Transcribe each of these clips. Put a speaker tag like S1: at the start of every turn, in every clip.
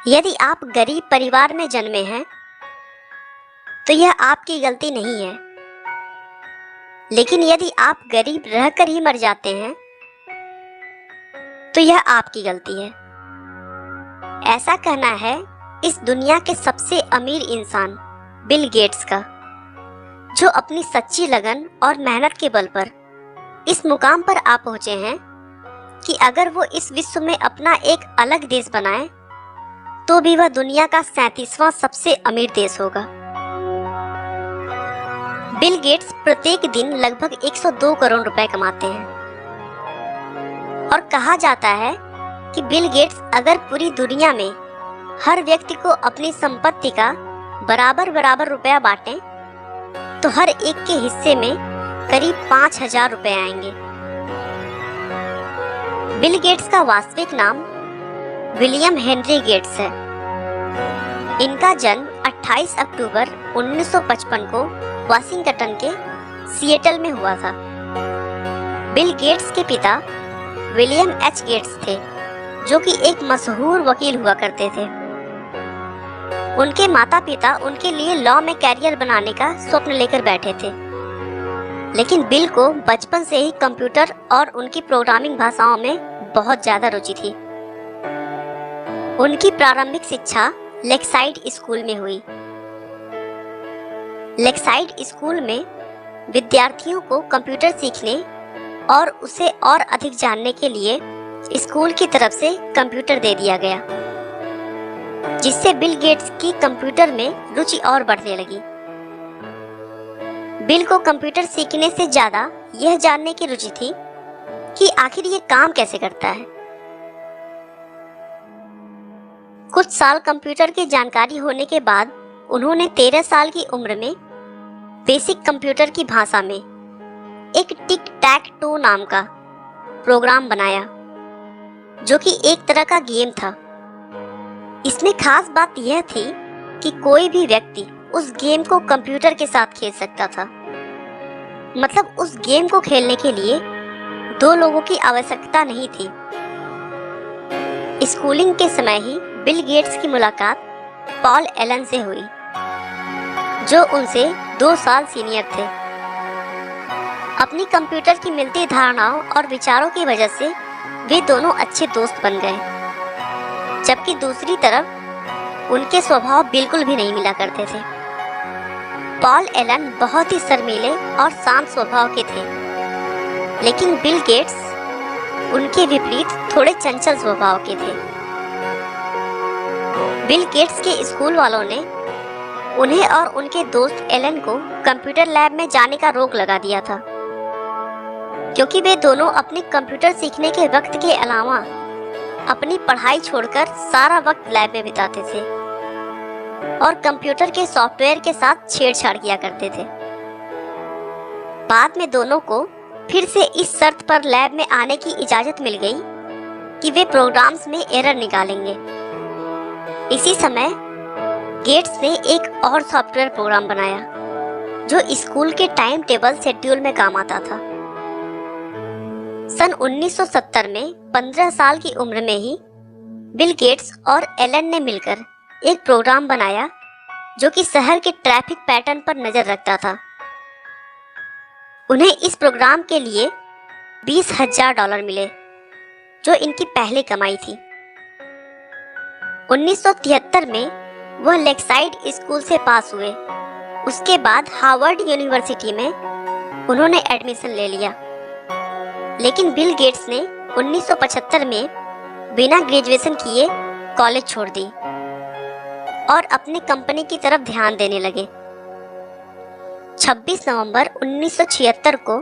S1: यदि आप गरीब परिवार में जन्मे हैं तो यह आपकी गलती नहीं है, लेकिन यदि आप गरीब रहकर ही मर जाते हैं तो यह आपकी गलती है। ऐसा कहना है इस दुनिया के सबसे अमीर इंसान बिल गेट्स का, जो अपनी सच्ची लगन और मेहनत के बल पर इस मुकाम पर आ पहुंचे हैं कि अगर वो इस विश्व में अपना एक अलग देश बनाए तो भी वह दुनिया का 37वां सबसे अमीर देश होगा। बिल गेट्स प्रत्येक दिन लगभग 102 करोड़ रुपए कमाते हैं और कहा जाता है कि बिल गेट्स अगर पूरी दुनिया में हर व्यक्ति को अपनी संपत्ति का बराबर बराबर रुपया बांटें तो हर एक के हिस्से में करीब 5,000 रुपए आएंगे। बिल गेट्स का वास्तविक नाम विलियम हेनरी गेट्स है। इनका जन्म 28 अक्टूबर 1955 को वाशिंगटन के सिएटल में हुआ था। बिल गेट्स के पिता विलियम एच गेट्स थे, जो कि एक मशहूर वकील हुआ करते थे। उनके माता पिता उनके लिए लॉ में कैरियर बनाने का स्वप्न लेकर बैठे थे, लेकिन बिल को बचपन से ही कंप्यूटर और उनकी प्रोग्रामिंग भाषाओं में बहुत ज्यादा रुचि थी। उनकी प्रारंभिक शिक्षा लेक्साइड स्कूल में हुई। लेक्साइड स्कूल में विद्यार्थियों को कंप्यूटर सीखने और उसे और अधिक जानने के लिए स्कूल की तरफ से कंप्यूटर दे दिया गया, जिससे बिल गेट्स की कंप्यूटर में रुचि और बढ़ने लगी। बिल को कंप्यूटर सीखने से ज्यादा यह जानने की रुचि थी कि आखिर ये काम कैसे करता है। कुछ साल कंप्यूटर की जानकारी होने के बाद उन्होंने 13 साल की उम्र में बेसिक कंप्यूटर की भाषा में एक टिक टैक टो नाम का प्रोग्राम बनाया, जो कि एक तरह का गेम था। इसमें खास बात यह थी कि कोई भी व्यक्ति उस गेम को कंप्यूटर के साथ खेल सकता था। मतलब उस गेम को खेलने के लिए 2 लोगों की आवश्यकता नहीं थी। स्कूलिंग के समय ही बिल गेट्स की मुलाकात पॉल एलन से हुई, जो उनसे 2 साल सीनियर थे। अपनी कंप्यूटर की मिलती धारणाओं और विचारों की वजह से वे दोनों अच्छे दोस्त बन गए, जबकि दूसरी तरफ उनके स्वभाव बिल्कुल भी नहीं मिला करते थे। पॉल एलन बहुत ही शर्मीले और शांत स्वभाव के थे, लेकिन बिल गेट्स उनके विपरीत थोड़े चंचल स्वभाव के थे। बिल गेट्स के स्कूल वालों ने उन्हें और उनके दोस्त एलन को कंप्यूटर लैब में जाने का रोक लगा दिया था, क्योंकि वे दोनों अपने कंप्यूटर सीखने के वक्त के अलावा अपनी पढ़ाई छोड़कर सारा वक्त लैब में बिताते थे और कंप्यूटर के सॉफ्टवेयर के साथ छेड़छाड़ किया करते थे। बाद में दोनों को फिर से इस शर्त पर लैब में आने की इजाजत मिल गई कि वे प्रोग्राम्स में एरर निकालेंगे। इसी समय गेट्स ने एक और सॉफ्टवेयर प्रोग्राम बनाया, जो स्कूल के टाइम टेबल शेड्यूल में काम आता था। सन 1970 में 15 साल की उम्र में ही बिल गेट्स और एलन ने मिलकर एक प्रोग्राम बनाया, जो कि शहर के ट्रैफिक पैटर्न पर नजर रखता था। उन्हें इस प्रोग्राम के लिए $20,000 मिले, जो इनकी पहली कमाई थी। 1973 में वह लेक्साइड स्कूल से पास हुए। उसके बाद हार्वर्ड यूनिवर्सिटी में उन्होंने एडमिशन ले लिया, लेकिन बिल गेट्स ने 1975 में बिना ग्रेजुएशन किए कॉलेज छोड़ दी और अपनी कंपनी की तरफ ध्यान देने लगे। 26 नवंबर 1976 को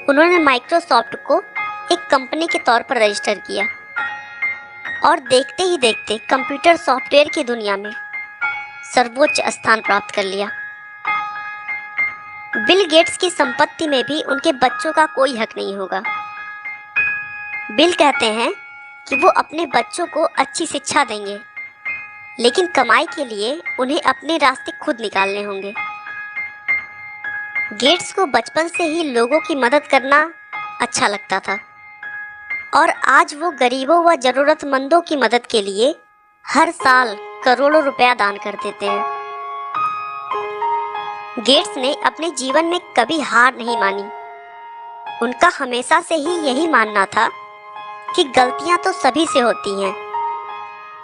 S1: उन्होंने माइक्रोसॉफ्ट को एक कंपनी के तौर पर रजिस्टर किया और देखते ही देखते कंप्यूटर सॉफ्टवेयर की दुनिया में सर्वोच्च स्थान प्राप्त कर लिया। बिल गेट्स की संपत्ति में भी उनके बच्चों का कोई हक नहीं होगा। बिल कहते हैं कि वो अपने बच्चों को अच्छी शिक्षा देंगे, लेकिन कमाई के लिए उन्हें अपने रास्ते खुद निकालने होंगे। गेट्स को बचपन से ही लोगों की मदद करना अच्छा लगता था और आज वो गरीबों व जरूरतमंदों की मदद के लिए हर साल करोड़ों रुपया दान कर देते हैं। गेट्स ने अपने जीवन में कभी हार नहीं मानी। उनका हमेशा से ही यही मानना था कि गलतियां तो सभी से होती हैं,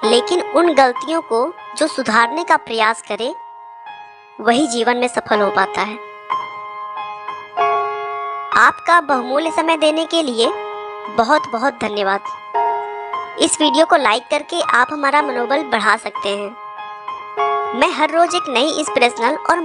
S1: लेकिन उन गलतियों को जो सुधारने का प्रयास करे वही जीवन में सफल हो पाता है। आपका बहुमूल्य समय देने के लिए बहुत बहुत धन्यवाद। इस वीडियो को लाइक करके आप हमारा मनोबल बढ़ा सकते हैं। मैं हर रोज एक नई इंस्पिरेशनल और